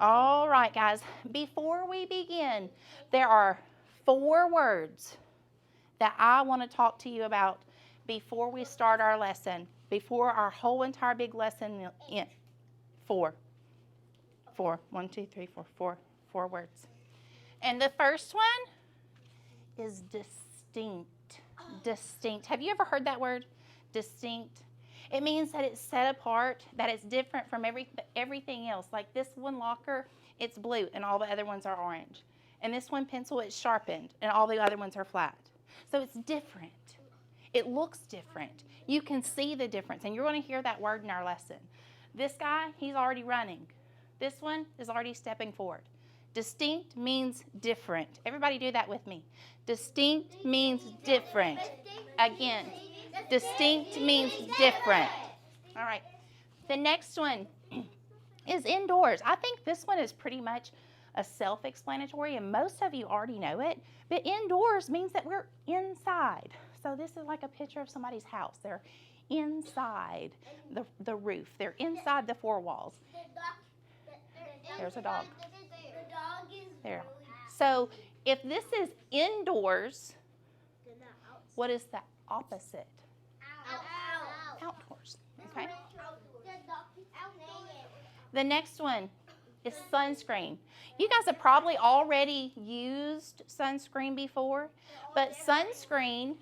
All right, guys. Before we begin, there are 4 words that I want to talk to you about before we start our lesson, before our whole entire big lesson. Four. 1, 2, 3, 4. 4 words. And the first one is distinct. Distinct. Have you ever heard that word? Distinct. It means that it's set apart, that it's different from everything else. Like this one locker, it's blue and all the other ones are orange. And this one pencil, it's sharpened and all the other ones are flat. So it's different. It looks different. You can see the difference. And you're going to hear that word in our lesson. This guy, he's already running. This one is already stepping forward. Distinct means different. Everybody do that with me. Distinct means different. Again. Distinct means different. All right. The next one is indoors. I think this one is pretty much a self-explanatory, and most of you already know it. But indoors means that we're inside. So this is like a picture of somebody's house. They're inside the roof. They're inside the 4 walls. There's a dog. There. So if this is indoors, what is the opposite? Outdoors. Okay. The next one is sunscreen. You guys have probably already used sunscreen before, but sunscreen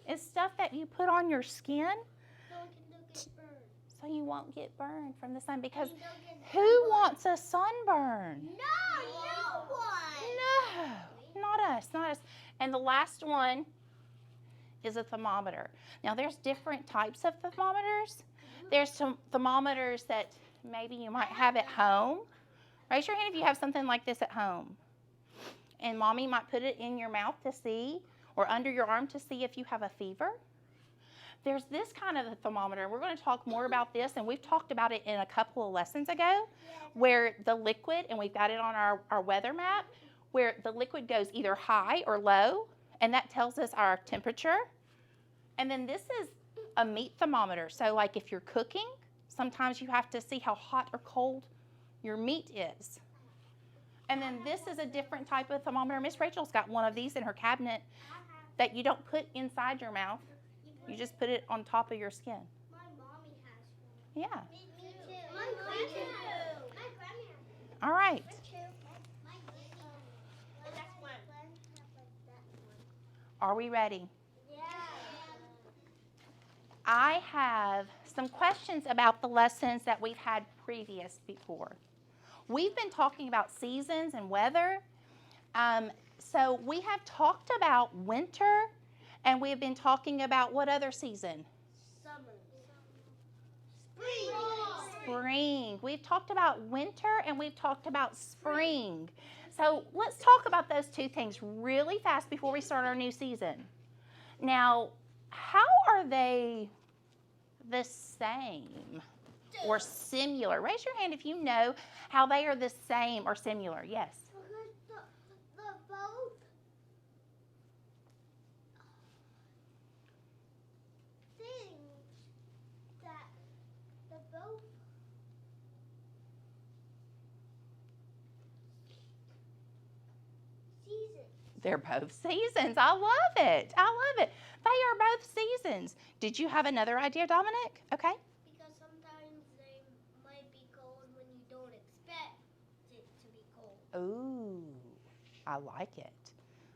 is stuff that you put on your skin so you won't get burned from the sun, because who wants a sunburn? No one. No, not us. And the last one is a thermometer. Now there's different types of thermometers. There's some thermometers that maybe you might have at home. Raise your hand if you have something like this at home. And mommy might put it in your mouth to see, or under your arm to see if you have a fever. There's this kind of a thermometer. We're going to talk more about this, and we've talked about it in a couple of lessons ago, where the liquid, and we've got it on our weather map, where the liquid goes either high or low, and that tells us our temperature. And then this is a meat thermometer. So like if you're cooking, sometimes you have to see how hot or cold your meat is. And then this is a different type of thermometer. Miss Rachel's got one of these in her cabinet that you don't put inside your mouth. You just put it on top of your skin. My mommy has one. Yeah. Me too. My granny. All right. Are we ready? Yeah. I have some questions about the lessons that we've had previous before. We've been talking about seasons and weather. So we have talked about winter, and we have been talking about what other season? Summer. Spring. We've talked about winter and we've talked about spring. So let's talk about those 2 things really fast before we start our new season. Now, how are they the same or similar? Raise your hand if you know how they are the same or similar. Yes. Because the both things that the both seasons. They're both seasons. I love it. I love it. They are both seasons. Did you have another idea, Dominic? Okay. Because sometimes they might be cold when you don't expect it to be cold. Ooh, I like it.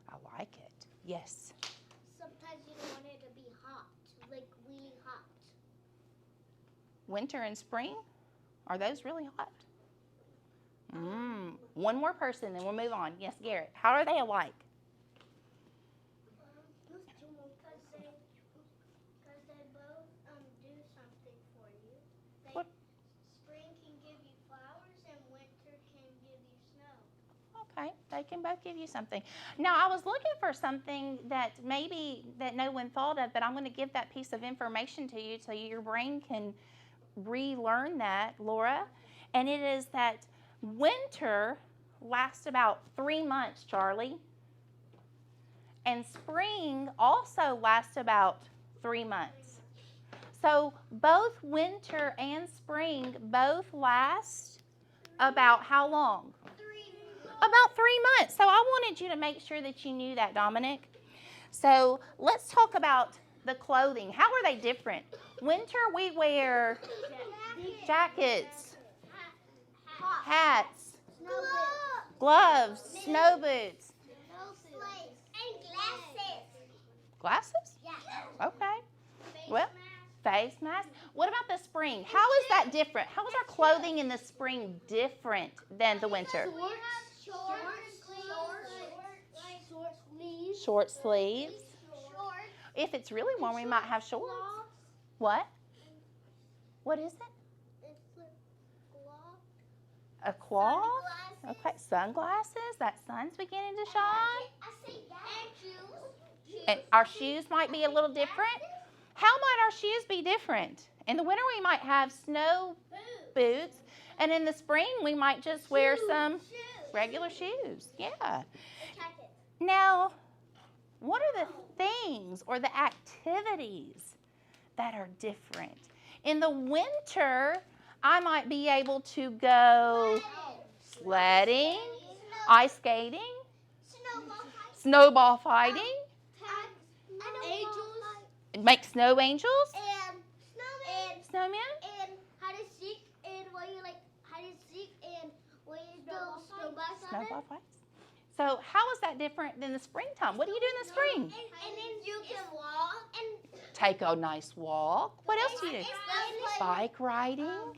I like it. Yes. Sometimes you don't want it to be hot, like really hot. Winter and spring, are those really hot? One more person, then we'll move on. Yes, Garrett. How are they alike? Because they both do something for you. What? Spring can give you flowers and winter can give you snow. Okay, they can both give you something. Now, I was looking for something that maybe that no one thought of, but I'm going to give that piece of information to you so your brain can relearn that, Laura. And it is that winter lasts about 3 months, Charlie. And spring also lasts about 3 months. So both winter and spring both last About how long? 3 months. About 3 months. So I wanted you to make sure that you knew that, Dominic. So let's talk about the clothing. How are they different? Winter, we wear jackets, hats, gloves, snow boots. And glasses. Glasses? Yeah. Okay. Well, face mask. What about the spring? How is that different? How is our clothing in the spring different than the winter? Short sleeves. If it's really warm, we might have shorts. What? What is it? A cloth? Okay, sunglasses. That sun's beginning to shine. I say that. And shoes. And our shoes might be a little different. How might our shoes be different? In the winter, we might have snow boots, and in the spring, we might just wear some regular shoes. Yeah. Now, what are the things or the activities that are different? In the winter, I might be able to go sledding, ice skating, snowball fighting, make snow angels, and snowmen, and hide and seek, and where you like hide and seek, and where you do snowball fights. So how is that different than the springtime? What do you do in the spring? And then you can walk and Take a nice walk. What else do you do? Bike riding,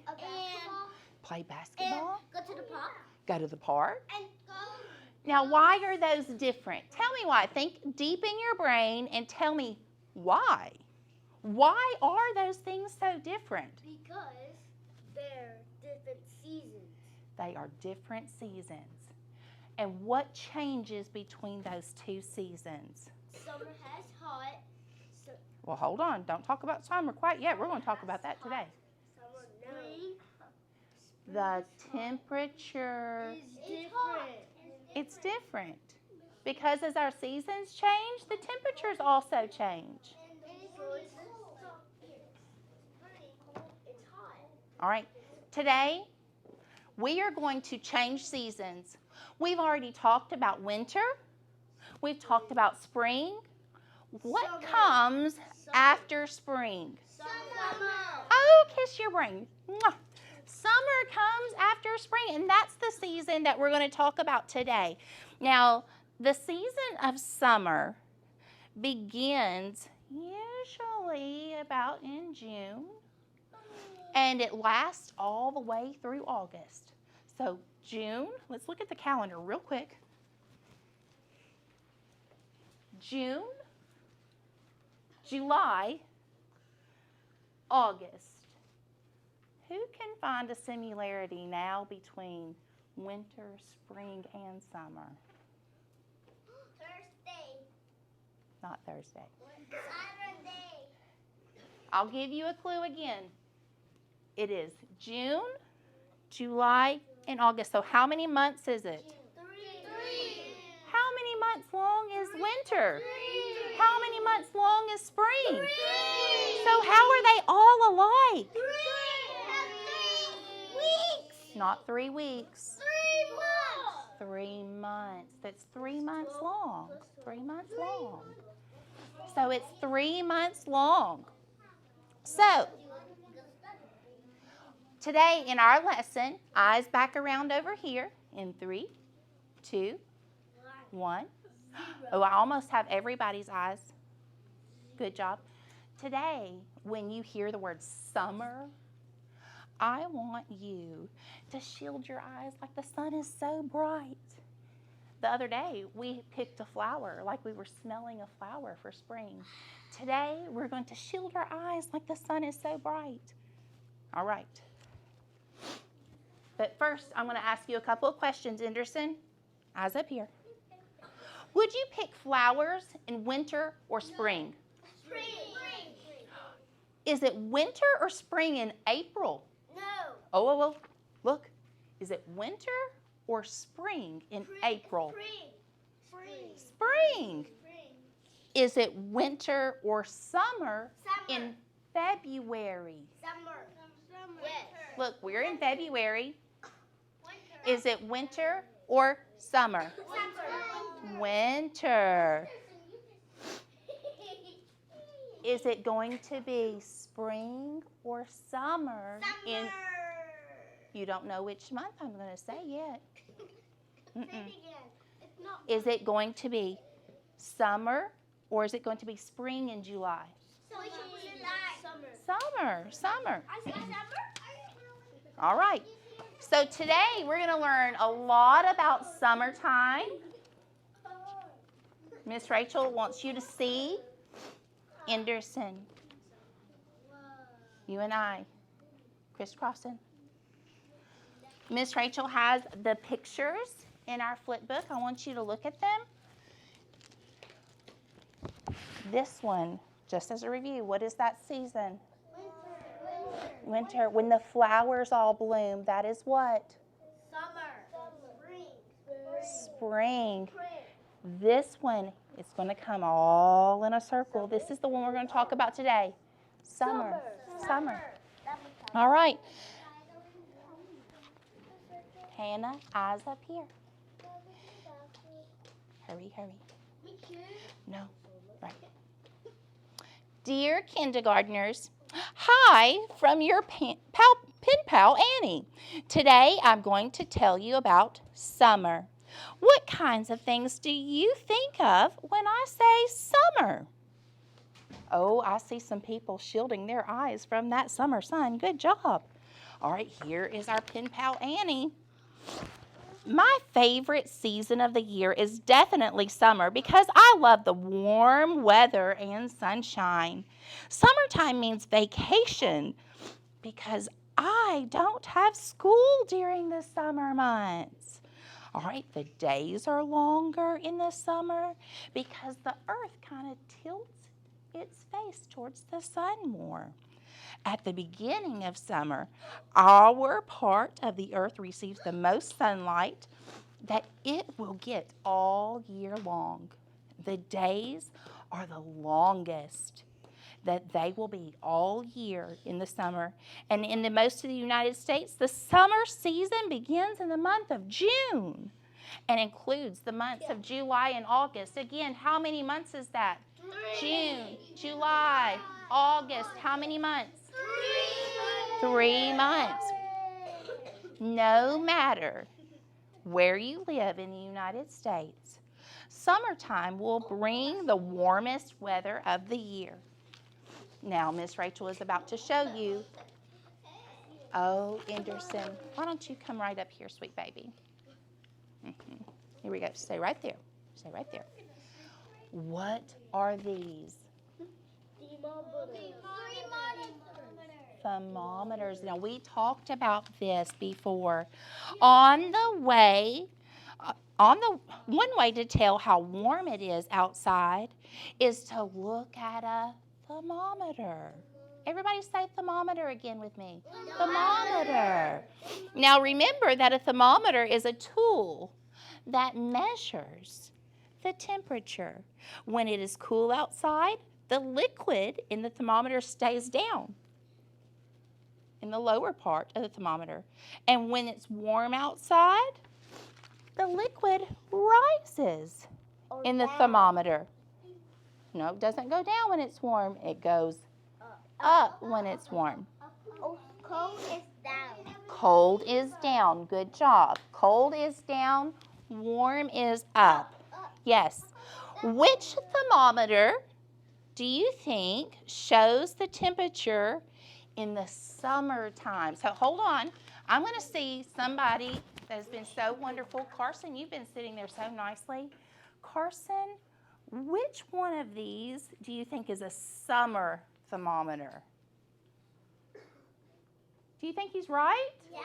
play basketball, go to the park go to the park. and go. Now, why are those different? Tell me why. Think deep in your brain and tell me why. Why are those things so different? Because they're different seasons. They are different seasons. And what changes between those two seasons? Summer has hot. Well, hold on. Don't talk about summer quite yet. We're going to talk about that today. Summer no. The temperature, It's it's different. Because as our seasons change, the temperatures also change. It's hot. All right. Today, we are going to change seasons. We've already talked about winter. We've talked about spring. What Summer. comes after spring? Summer. Oh, kiss your brain. Mwah. Summer comes after spring, and that's the season that we're going to talk about today. Now, the season of summer begins usually about in June, and it lasts all the way through August. So June, let's look at the calendar real quick. June, July, August. Who can find a similarity now between winter, spring, and summer? Thursday. Not Thursday. Saturday. I'll give you a clue again. It is June, July, and August. So how many months is it? 3. How many months long is winter? How many months long is spring? So how are they all alike? 3 weeks. Not 3 weeks. 3 months. 3 months. That's 3 months long. 3 months long. So it's 3 months long. So today in our lesson, eyes back around over here in 3, 2, 1. Oh, I almost have everybody's eyes. Good job. Today, when you hear the word summer, I want you to shield your eyes like the sun is so bright. The other day, we picked a flower like we were smelling a flower for spring. Today, we're going to shield our eyes like the sun is so bright. All right. But first, I'm going to ask you a couple of questions, Anderson. Eyes up here. Would you pick flowers in winter or spring? Spring. Is it winter or spring in April? No. Oh, look. Is it winter or spring in April? Spring. Is it winter or summer in February? Summer. Yes. Look, we're in February. Is it winter or summer? Winter. Is it going to be spring or summer? You don't know which month I'm going to say yet. Is it going to be summer or is it going to be spring in July? Summer. All right. So today we're going to learn a lot about summertime. Miss Rachel wants you to see Anderson. You and I crisscrossing. Miss Rachel has the pictures in our flip book. I want you to look at them. This one, just as a review, what is that season? Winter. When the flowers all bloom, that is what? Spring. This one is going to come all in a circle. This is the one we're going to talk about today. Summer. All right. Hannah, eyes up here. Hurry. No, right. Dear kindergartners, hi from your pen pal Annie. Today I'm going to tell you about summer. What kinds of things do you think of when I say summer? Oh, I see some people shielding their eyes from that summer sun. Good job. All right, here is our pen pal Annie. My favorite season of the year is definitely summer because I love the warm weather and sunshine. Summertime means vacation because I don't have school during the summer months. All right, the days are longer in the summer because the earth kind of tilts its face towards the sun more. At the beginning of summer, our part of the earth receives the most sunlight that it will get all year long. The days are the longest that they will be all year in the summer. And in the most of the United States, the summer season begins in the month of June and includes the months of July and August. Again, how many months is that? June, July, August. How many months? 3 months. No matter where you live in the United States, summertime will bring the warmest weather of the year. Now, Miss Rachel is about to show you. Oh, Anderson, why don't you come right up here, sweet baby? Here we go. Stay right there. Stay right there. What are these? Thermometers. Now, we talked about this before. One way to tell how warm it is outside is to look at a thermometer. Everybody say thermometer again with me. Thermometer. Now, remember that a thermometer is a tool that measures the temperature. When it is cool outside, the liquid in the thermometer stays down in the lower part of the thermometer. And when it's warm outside, the liquid rises in the thermometer. No, it doesn't go down when it's warm. It goes up when it's warm. Cold is down. Cold is down. Good job. Cold is down. Warm is up. Yes. Which thermometer do you think shows the temperature in the summertime? So hold on. I'm going to see somebody that has been so wonderful. Carson, you've been sitting there so nicely. Carson, which one of these do you think is a summer thermometer? Do you think he's right? Yes.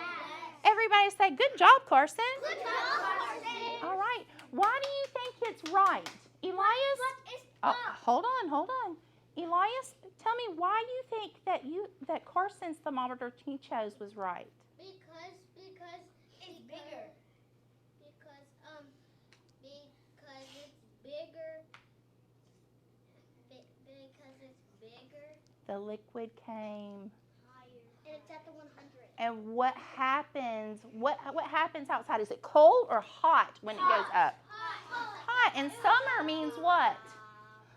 Everybody say, good job, Carson. Good job, Carson. All right. Why do you think it's right? Elias? Hold on. Elias, tell me why you think that Carson's thermometer he chose was right. Because it's bigger. Because it's bigger. Because it's bigger. The liquid came Higher. And it's at at the 100. And what happens? What happens outside? Is it cold or hot when it goes up? Hot. And summer means what?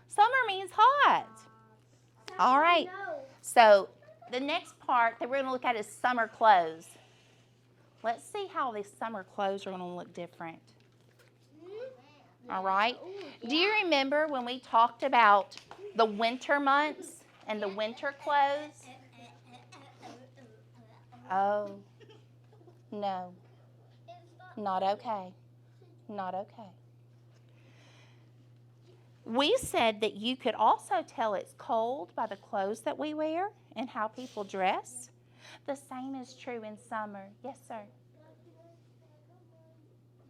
Summer means hot. All right. So the next part that we're going to look at is summer clothes. Let's see how these summer clothes are going to look different. All right. Do you remember when we talked about the winter months and the winter clothes? Oh, no. Not okay. Not okay. We said that you could also tell it's cold by the clothes that we wear and how people dress. The same is true in summer. Yes, sir.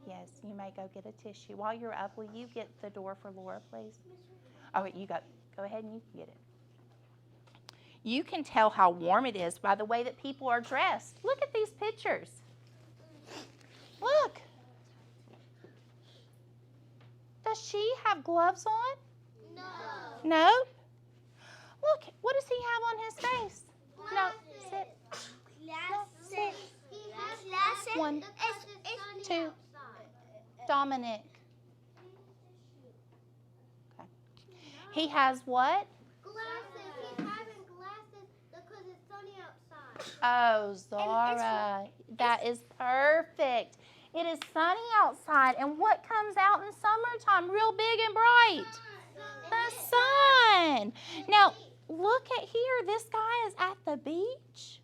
Yes, you may go get a tissue. While you're up, will you get the door for Laura, please? Oh, you go ahead and you can get it. You can tell how warm it is by the way that people are dressed. Look at these pictures. Look. Does she have gloves on? No. No? Look, what does he have on his face? No, sit. No, sit. He has glasses. 1, It's 2. Dominic. Okay. He has what? Glasses. He's having glasses because it's sunny outside. Oh, Zara, that is perfect. It is sunny outside, and what comes out in summertime real big and bright? The sun. Now, look at here. This guy is at the beach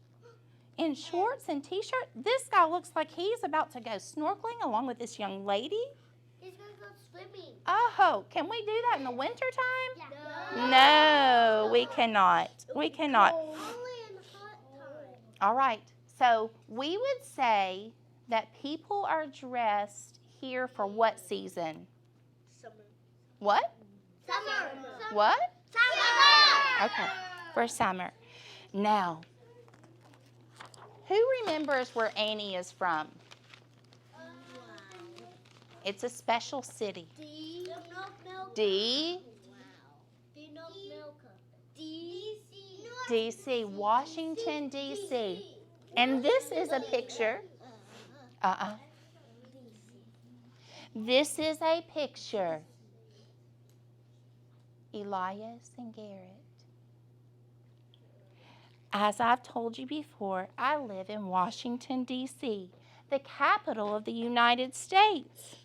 in shorts and t-shirt. This guy looks like he's about to go snorkeling along with this young lady. He's going to go swimming. Oh, can we do that in the wintertime? Yeah. No, we cannot. We cannot. Only in hot time. All right. So we would say that people are dressed here for what season? Summer. What? Summer. What? Summer. Okay, for summer. Now, who remembers where Annie is from? It's a special city. D. D.C. Washington, D.C. And this is a picture. This is a picture. Elias and Garrett. As I've told you before, I live in Washington, D.C., the capital of the United States.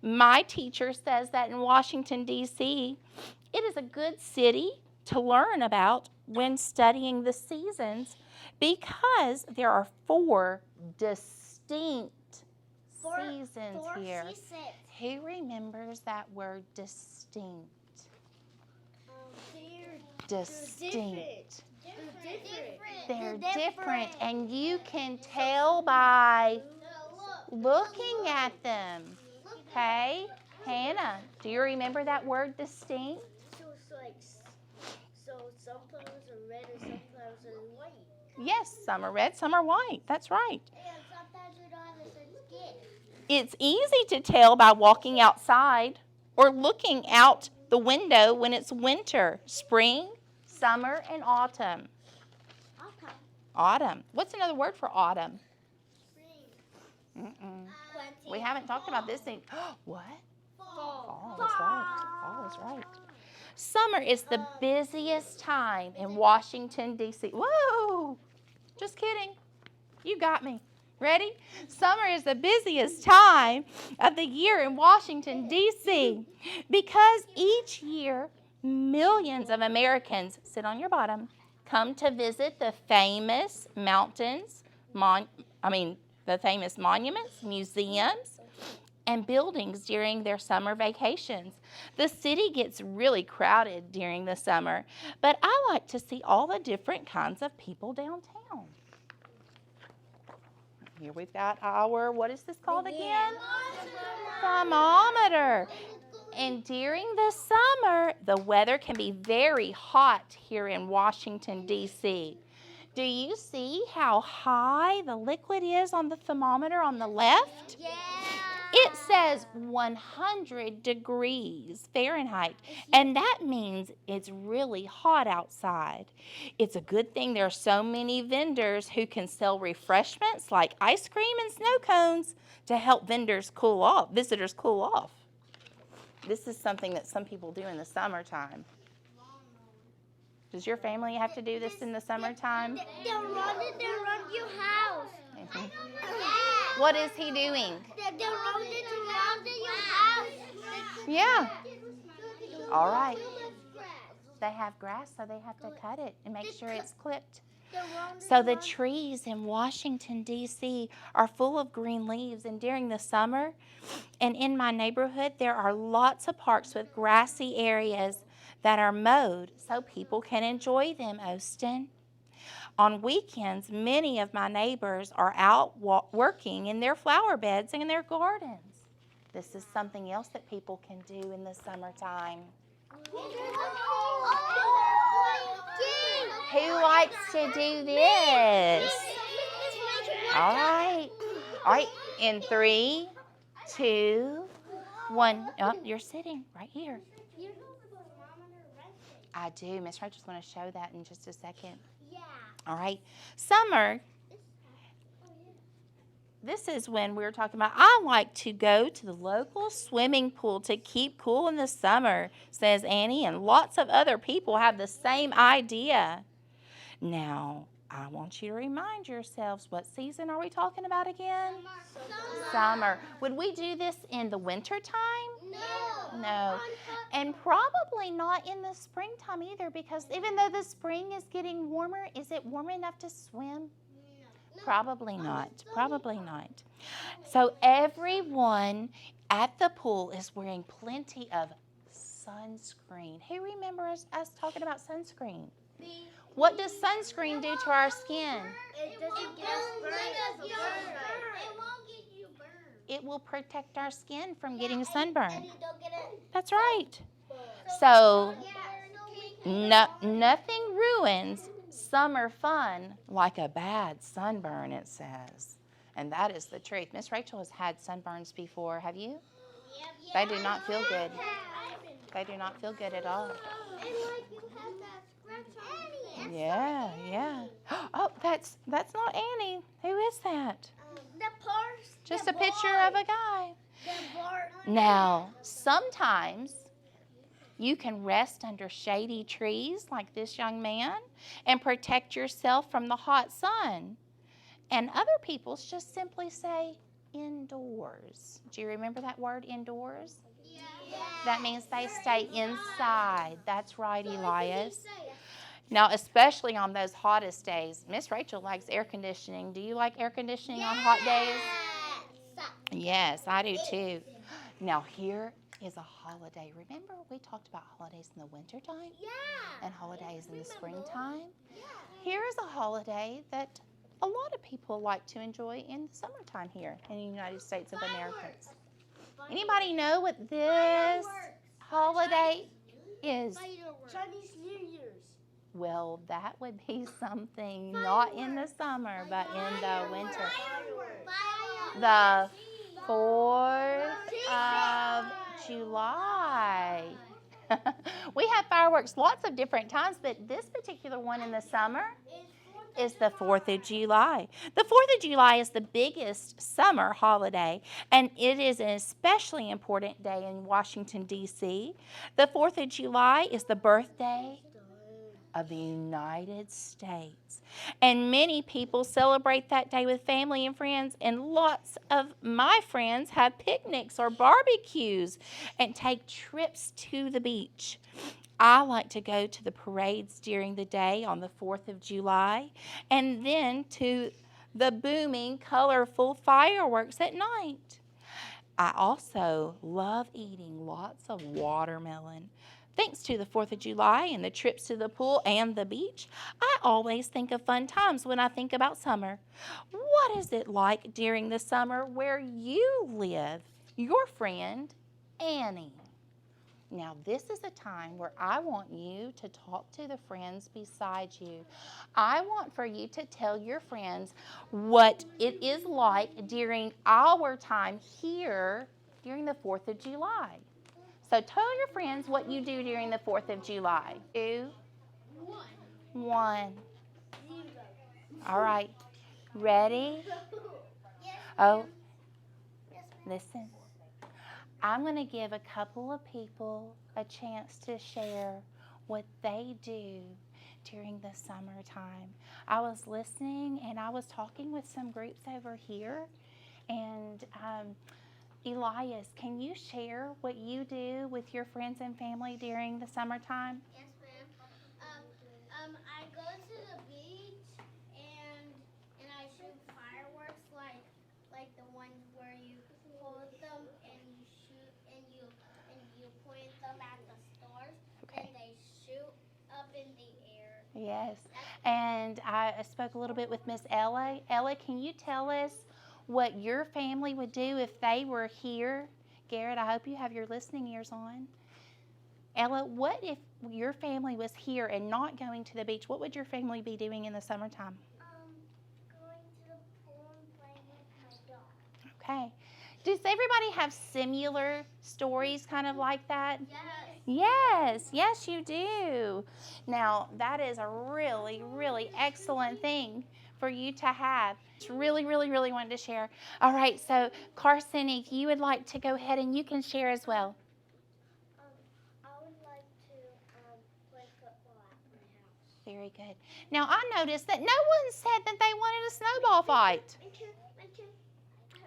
My teacher says that in Washington, D.C., it is a good city to learn about when studying the seasons because there are 4 distinct seasons here. Who remembers that word distinct? Distinct. They're different, and you can tell by looking at them. Okay? Hannah, do you remember that word distinct? So some flowers are red and some flowers are white. Yes, some are red, some are white. That's right. And sometimes we don't have the same skin. It's easy to tell by walking outside or looking out the window when it's winter, spring, summer, and autumn. Autumn. What's another word for autumn? Spring. We haven't talked about this thing. What? Fall is right. Fall is right. Summer is the busiest time in Washington, D.C. Whoa! Just kidding. You got me. Ready? Summer is the busiest time of the year in Washington, D.C. because each year millions of Americans, sit on your bottom, come to visit the famous mountains, the famous monuments, museums, and buildings during their summer vacations. The city gets really crowded during the summer, but I like to see all the different kinds of people downtown. Here we've got our, what is this called again? Thermometer. And during the summer, the weather can be very hot here in Washington, D.C. Do you see how high the liquid is on the thermometer on the left? Yeah. It says 100 degrees Fahrenheit, and that means it's really hot outside. It's a good thing there are so many vendors who can sell refreshments like ice cream and snow cones to help visitors cool off. This is something that some people do in the summertime. Does your family have to do this in the summertime? They're running around your house. Mm-hmm. What is he doing? They're running around your house. Yeah. All right. They have grass, so they have to cut it and make sure it's clipped. So the trees in Washington, D.C. are full of green leaves, and during the summer, and in my neighborhood, there are lots of parks with grassy areas that are mowed so people can enjoy them, Austin. On weekends, many of my neighbors are out working in their flower beds and in their gardens. This is something else that people can do in the summertime. Who likes to do this? All right. All right. In 3, 2, 1. Oh, you're sitting right here. I do. Miss Rachel's going to show that in just a second. Yeah. All right. Summer. This is when we were talking about, I like to go to the local swimming pool to keep cool in the summer, says Annie, and lots of other people have the same idea. Now, I want you to remind yourselves, what season are we talking about again? Summer. Would we do this in the winter time? No. And probably not in the springtime either, because even though the spring is getting warmer, is it warm enough to swim? Probably not. Probably not. So everyone at the pool is wearing plenty of sunscreen. Who remembers us talking about sunscreen? What does sunscreen do to our skin? It doesn't get us burned. It won't get you burned. It will protect our skin from getting sunburned. And you don't get it. That's right. So nothing ruins summer fun like a bad sunburn, it says. And that is the truth. Miss Rachel has had sunburns before. Have you? They do not feel good. They do not feel good at all. And like you have that scratch on Yeah, yeah. Oh, that's not Annie. Who is that? Just a picture of a guy. Now, sometimes you can rest under shady trees like this young man and protect yourself from the hot sun. And other people just simply say indoors. Do you remember that word, indoors? Yeah. That means they stay inside. That's right, Elias. Now, especially on those hottest days, Miss Rachel likes air conditioning. Do you like air conditioning on hot days? Yes, I do too. Now, here is a holiday. Remember we talked about holidays in the wintertime? Yeah. And holidays in the springtime? Yeah. Here is a holiday that a lot of people like to enjoy in the summertime here in the United States of America. Anybody know what this holiday is? Chinese New Year's. Well, that would be something not in the summer, but in the winter. The 4th of July. We have fireworks lots of different times, but this particular one in the summer is the 4th of July. The 4th of July is the biggest summer holiday, and it is an especially important day in Washington, D.C. The 4th of July is the birthday of the United States. And many people celebrate that day with family and friends, and lots of my friends have picnics or barbecues and take trips to the beach. I like to go to the parades during the day on the 4th of July and then to the booming, colorful fireworks at night. I also love eating lots of watermelon. Thanks to the 4th of July and the trips to the pool and the beach, I always think of fun times when I think about summer. What is it like during the summer where you live? Your friend, Annie. Now, this is a time where I want you to talk to the friends beside you. I want for you to tell your friends what it is like during our time here during the 4th of July. So tell your friends what you do during the 4th of July. 2, 1. All right. Ready? Oh, listen. I'm going to give a couple of people a chance to share what they do during the summertime. I was listening and I was talking with some groups over here. And Elias, can you share what you do with your friends and family during the summertime? Yes, ma'am. I go to the beach and I shoot fireworks like the ones where you hold them and you shoot and you point them at the stars and they shoot up in the air. Yes. And I spoke a little bit with Miss Ella. Ella, can you tell us what your family would do if they were here? Garrett, I hope you have your listening ears on. Ella, what if your family was here and not going to the beach? What would your family be doing in the summertime? Going to the pool and playing with my dog. Okay. Does everybody have similar stories kind of like that? Yes. Yes, you do. Now, that is a really, really excellent thing for you to have. It's really, really, really wanted to share. All right, so Carson, if you would like to go ahead and you can share as well. I would like to play football at my house. Very good. Now, I noticed that no one said that they wanted a snowball fight. Me too.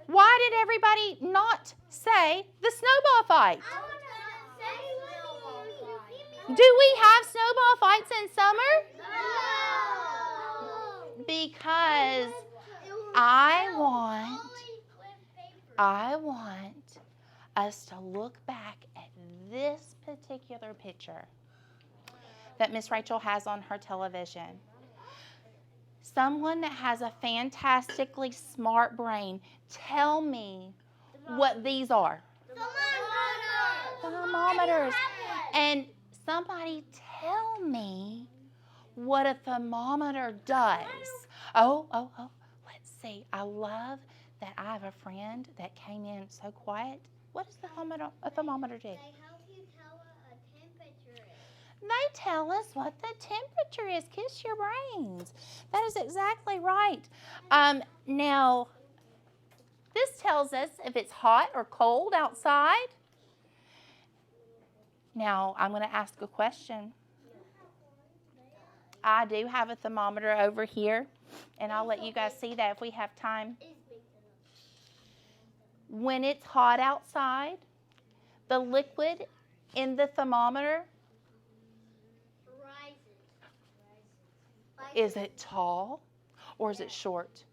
Why did everybody not say the snowball fight? I want to say snowball fight. Do we have snowball fights in summer? No. Because I want us to look back at this particular picture that Miss Rachel has on her television. Someone that has a fantastically smart brain, tell me what these are. Thermometers. And somebody tell me what a thermometer does. Oh, let's see. I love that I have a friend that came in so quiet. What does a thermometer do? They help you tell what a temperature is. They tell us what the temperature is. Kiss your brains. That is exactly right. Now, this tells us if it's hot or cold outside. Now, I'm going to ask a question. I do have a thermometer over here, and I'll let you guys see that if we have time. When it's hot outside, the liquid in the thermometer, is it tall or is it short?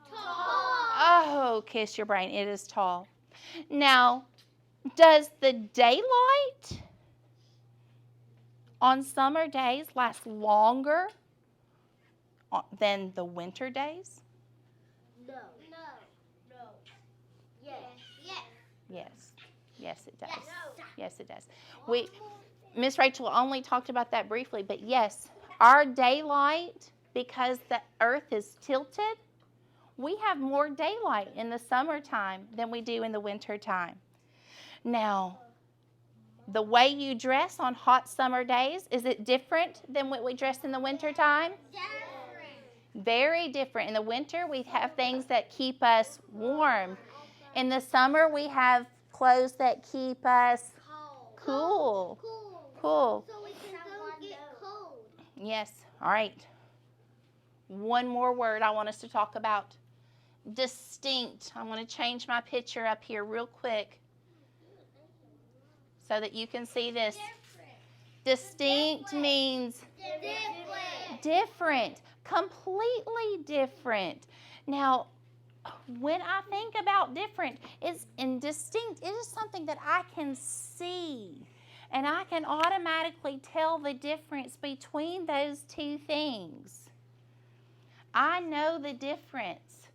Tall. Oh, kiss your brain. It is tall. Now, does the daylight on summer days last longer than the winter days? No. Yes, it does. Yes, it does. Miss Rachel only talked about that briefly, but yes, our daylight, because the earth is tilted, we have more daylight in the summertime than we do in the wintertime. Now, the way you dress on hot summer days, is it different than what we dress in the wintertime? Different. Very different. In the winter, we have things that keep us warm. In the summer, we have clothes that keep us cool. So we can don't get cold. Yes. All right. One more word I want us to talk about. Distinct. I'm going to change my picture up here real quick so that you can see this. Distinct means different. Completely different. Now, when I think about different, and distinct, it is something that I can see. And I can automatically tell the difference between those two things. I know the difference.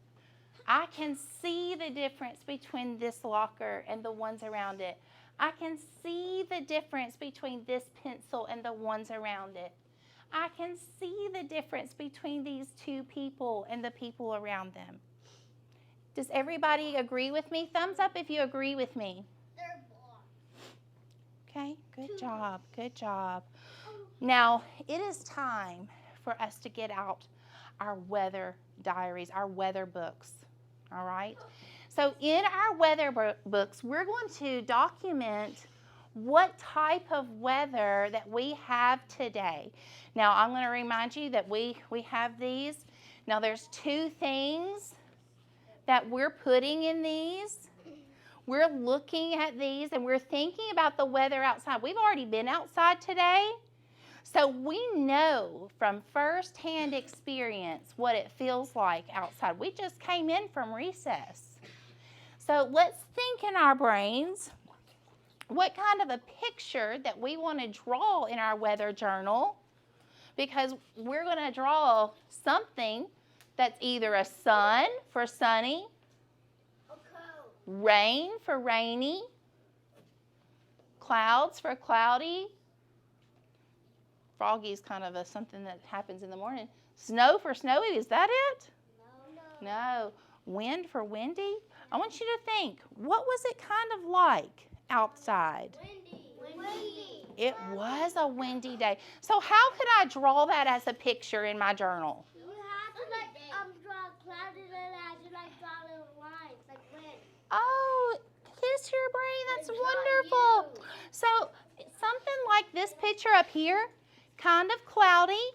I can see the difference between this locker and the ones around it. I can see the difference between this pencil and the ones around it. I can see the difference between these two people and the people around them. Does everybody agree with me? Thumbs up if you agree with me. They're blocked. Okay, good job, good job. Now, it is time for us to get out our weather diaries, our weather books, all right? So in our weather books, we're going to document what type of weather that we have today. Now, I'm going to remind you that we have these. Now, there's two things that we're putting in these. We're looking at these and we're thinking about the weather outside. We've already been outside today, so we know from firsthand experience what it feels like outside. We just came in from recess. So let's think in our brains what kind of a picture that we want to draw in our weather journal, because we're going to draw something that's either a sun for sunny, rain for rainy, clouds for cloudy. Froggy is kind of something that happens in the morning. Snow for snowy, is that it? No. Wind for windy. I want you to think, what was it kind of like outside? Windy. It was a windy day. So how could I draw that as a picture in my journal? You have to draw clouds and then draw little lines like wind. Oh, kiss your brain. That's wonderful. So something like this picture up here, kind of cloudy,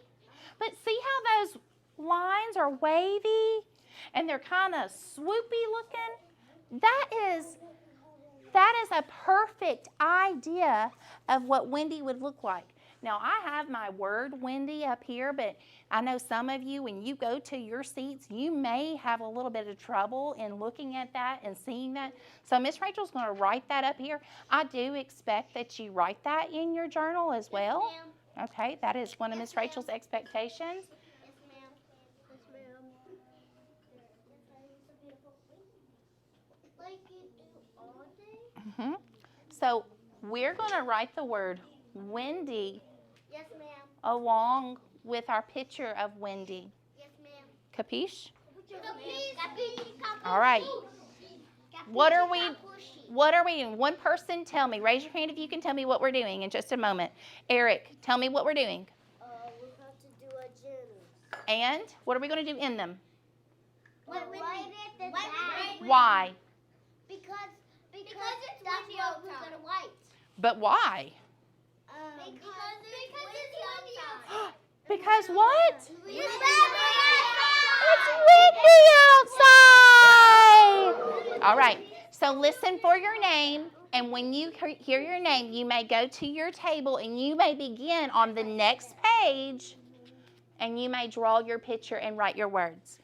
but see how those lines are wavy and they're kind of swoopy looking? That is a perfect idea of what windy would look like. Now, I have my word windy up here, but I know some of you, when you go to your seats, you may have a little bit of trouble in looking at that and seeing that. So Miss Rachel's going to write that up here. I do expect that you write that in your journal as well. Yes, ma'am. Okay, that is one of Miss Rachel's expectations. Yes, ma'am. Yes, ma'am. Like you do all day? So we're going to write the word windy Yes, ma'am. along with our picture of windy. Yes, ma'am. Capiche? Capiche. All right. What are we doing? One person tell me. Raise your hand if you can tell me what we're doing in just a moment. Eric, tell me what we're doing. We have to do a journal. And what are we going to do in them? Why? Why? Because it's windy outside. But why? Because it's windy outside. Because what? It's It's windy outside. All right. So listen for your name. And when you hear your name, you may go to your table and you may begin on the next page and you may draw your picture and write your words.